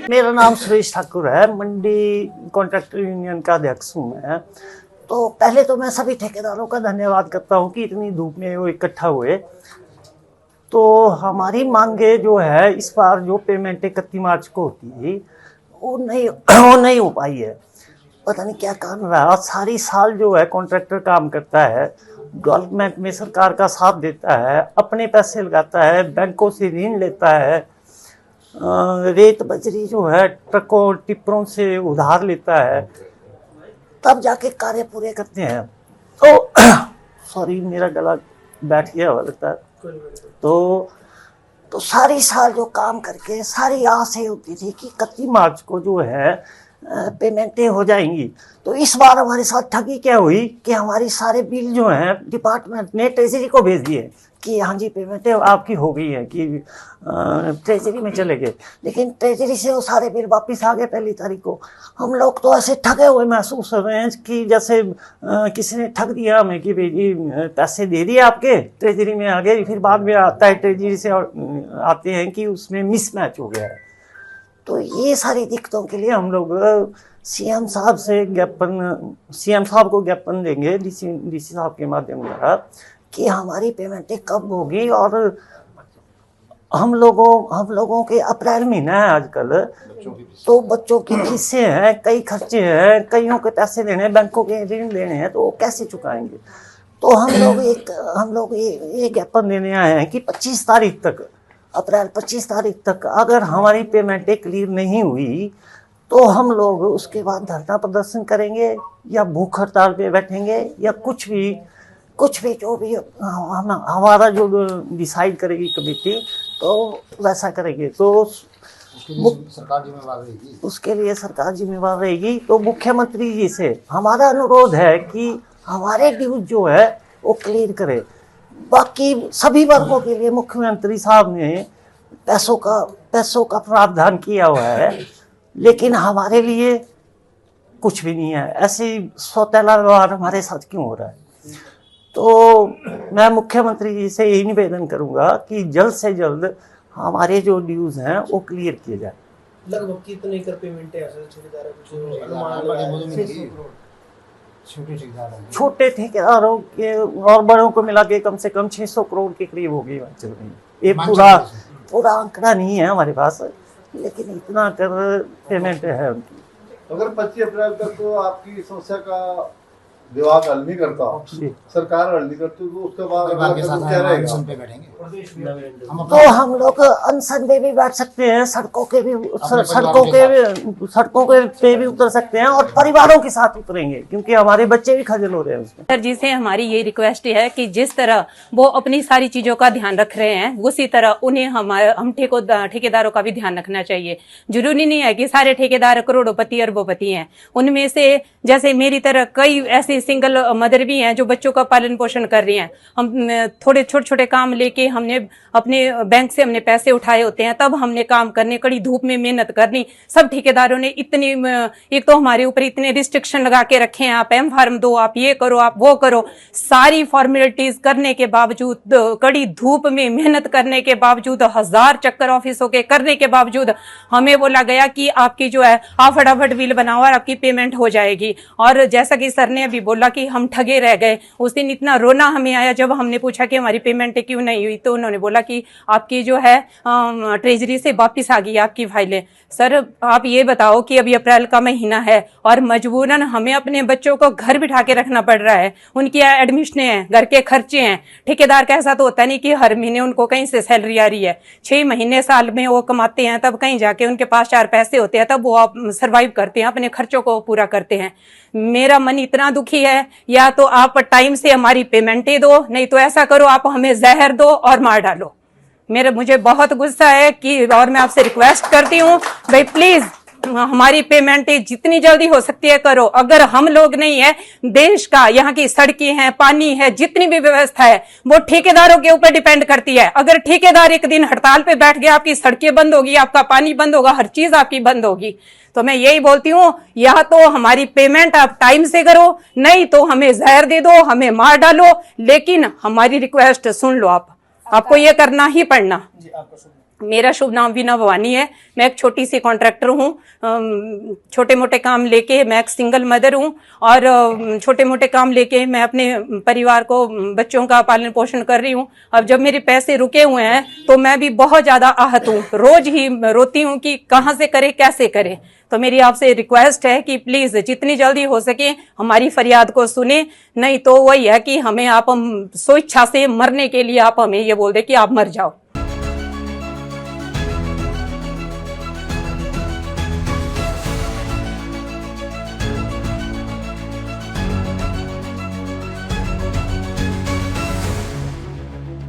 मेरा नाम सुरेश ठाकुर है, मंडी कॉन्ट्रैक्टर यूनियन का अध्यक्ष हूँ मैं। तो पहले तो मैं सभी ठेकेदारों का धन्यवाद करता हूँ कि इतनी धूप में वो इकट्ठा हुए। तो हमारी मांगे जो है इस बार जो पेमेंट 31 मार्च को होती थी वो नहीं हो पाई है। पता नहीं क्या कारण रहा। सारी साल जो है कॉन्ट्रैक्टर काम करता है, गवर्नमेंट में सरकार का साथ देता है, अपने पैसे लगाता है, बैंकों से ऋण लेता है, रेत बजरी जो है ट्रकों टिप्परों से उधार लेता है, तब जाके कार्य पूरे करते हैं। तो सॉरी मेरा गला बैठ गया हुआ लगता है। तो सारी साल जो काम करके सारी आस ये होती थी कि 31 मार्च को जो है पेमेंटें हो जाएंगी। तो इस बार हमारे साथ ठगी क्या हुई कि हमारी सारे बिल जो हैं डिपार्टमेंट ने ट्रेजरी को भेज दिए कि हाँ जी पेमेंटें आपकी हो गई है, कि ट्रेजरी में चले गए। लेकिन ट्रेजरी से वो सारे बिल वापस आ गए 1 तारीख को। हम लोग तो ऐसे ठगे हुए महसूस कर रहे हैं कि जैसे किसी ने ठग दिया हमें कि भाई जी पैसे दे दिए आपके, ट्रेजरी में आ गए। फिर बाद में आता है ट्रेजरी से आते हैं कि उसमें मिसमैच हो गया है। तो ये सारी दिक्कतों के लिए हम लोग सीएम साहब को ज्ञापन देंगे डीसी साहब के माध्यम द्वारा कि हमारी पेमेंटें कब होगी। और हम लोगों के अप्रैल महीना है आजकल, तो बच्चों की फीसें हैं, कई खर्चे हैं, कईयों के पैसे देने हैं, बैंकों के ऋण देने हैं, तो वो कैसे चुकाएंगे। तो हम लोग ये ज्ञापन देने आए हैं कि 25 तारीख तक, अप्रैल 25 तारीख तक अगर हमारी पेमेंटें क्लियर नहीं हुई तो हम लोग उसके बाद धरना प्रदर्शन करेंगे या भूख हड़ताल पे बैठेंगे या कुछ भी जो भी हमारा जो डिसाइड करेगी कमेटी तो वैसा करेंगे। तो सरकार जिम्मेवार रहेगी, उसके लिए सरकार जिम्मेवार रहेगी। तो मुख्यमंत्री जी से हमारा अनुरोध है कि हमारे ड्यूज जो है वो क्लियर करे। बाकी सभी वर्गों के लिए मुख्यमंत्री साहब ने पैसों का प्रावधान किया हुआ है, लेकिन हमारे लिए कुछ भी नहीं है। ऐसे सौतेला व्यवहार हमारे साथ क्यों हो रहा है। तो मैं मुख्यमंत्री जी से यही निवेदन करूंगा कि जल्द से जल्द हमारे जो ड्यूज हैं वो क्लियर किए जाए। लगभग कितने कर पेमेंट है छोटे ठेकेदारों के और बड़ों को मिला के कम से कम 600 करोड़ के करीब होगी चल रही है। ये पूरा आंकड़ा नहीं है हमारे पास, लेकिन इतना कर पेमेंट है उनकी। अगर 25 अप्रैल तक तो आपकी समस्या का विभाग हल नहीं करता, सरकार हल नहीं करती, तो उसके बाद क्या रहेगा? तो हम लोग अनशन पे भी बैठ सकते हैं, सड़कों पे भी उतर सकते हैं और परिवारों के साथ उतरेंगे, क्योंकि हमारे बच्चे भी खजल हो रहे हैं उसमें। सर जी से हमारी ये रिक्वेस्ट है कि जिस तरह वो अपनी सारी चीजों का ध्यान रख रहे हैं उसी तरह उन्हें हम ठेकेदारों का भी ध्यान रखना चाहिए। जरूरी नहीं है कि सारे ठेकेदार करोड़ोंपति अरबोंपति हैं। उनमें से जैसे मेरी तरह कई ऐसे सिंगल मदर भी हैं जो बच्चों का पालन पोषण कर रही हैं। हम थोड़े छोटे काम लेके हमने अपने बैंक से हमने पैसे उठाए होते हैं, तब हमने काम करने, कड़ी धूप में मेहनत करनी। सब ठेकेदारों ने एक तो हमारे ऊपर इतने रिस्ट्रिक्शन लगा के रखे हैं, आप एम फार्म दो, आप ये करो, आप वो करो। सारी फॉर्मेलिटीज करने के बावजूद, कड़ी धूप में मेहनत करने के बावजूद, 1000 चक्कर ऑफिसों के करने के बावजूद हमें बोला गया कि आपकी जो है आप फटाफट बिल बनाओ और आपकी पेमेंट हो जाएगी। और जैसा कि सर ने अभी बोला कि हम ठगे रह गए, उस दिन इतना रोना हमें आया जब हमने पूछा कि हमारी पेमेंट क्यों नहीं हुई। तो उन्होंने बोला कि आपकी जो है ट्रेजरी से वापस आ गई आपकी फाइलें। सर आप ये बताओ कि अभी अप्रैल का महीना है और मजबूरन हमें अपने बच्चों को घर बिठा के रखना पड़ रहा है, उनकी एडमिशन है, घर के खर्चे हैं। ठेकेदार का ऐसा तो होता नहीं कि हर महीने उनको कहीं से सैलरी आ रही है। 6 महीने साल में वो कमाते हैं, तब कहीं जाके उनके पास 4 पैसे होते हैं, तब वो सर्वाइव करते हैं, अपने खर्चों को पूरा करते हैं। मेरा मन इतना दुखी है, या तो आप टाइम से हमारी पेमेंटें दो, नहीं तो ऐसा करो आप हमें जहर दो और मार डालो। मुझे बहुत गुस्सा है कि, और मैं आपसे रिक्वेस्ट करती हूँ भाई प्लीज हमारी पेमेंटें जितनी जल्दी हो सकती है करो। अगर हम लोग नहीं है, देश का, यहाँ की सड़कें हैं, पानी है, जितनी भी व्यवस्था है वो ठेकेदारों के ऊपर डिपेंड करती है। अगर ठेकेदार एक दिन हड़ताल पे बैठ गया, आपकी सड़कें बंद होगी, आपका पानी बंद होगा, हर चीज आपकी बंद होगी। तो मैं यही बोलती हूँ, या तो हमारी पेमेंट आप टाइम से करो, नहीं तो हमें जहर दे दो, हमें मार डालो, लेकिन हमारी रिक्वेस्ट सुन लो। आपको ये करना ही पड़ना। मेरा शुभ नाम वीना भवानी है। मैं एक छोटी सी कॉन्ट्रैक्टर हूँ। छोटे मोटे काम लेके मैं एक सिंगल मदर हूँ और छोटे मोटे काम लेके मैं अपने परिवार को, बच्चों का पालन पोषण कर रही हूँ। अब जब मेरे पैसे रुके हुए हैं तो मैं भी बहुत ज़्यादा आहत हूँ, रोज ही रोती हूँ कि कहाँ से करे, कैसे करे। तो मेरी आपसे रिक्वेस्ट है कि प्लीज़ जितनी जल्दी हो सके हमारी फरियाद को सुने, नहीं तो वही है कि हमें आप स्वेच्छा से मरने के लिए आप हमें ये बोल दे कि आप मर जाओ।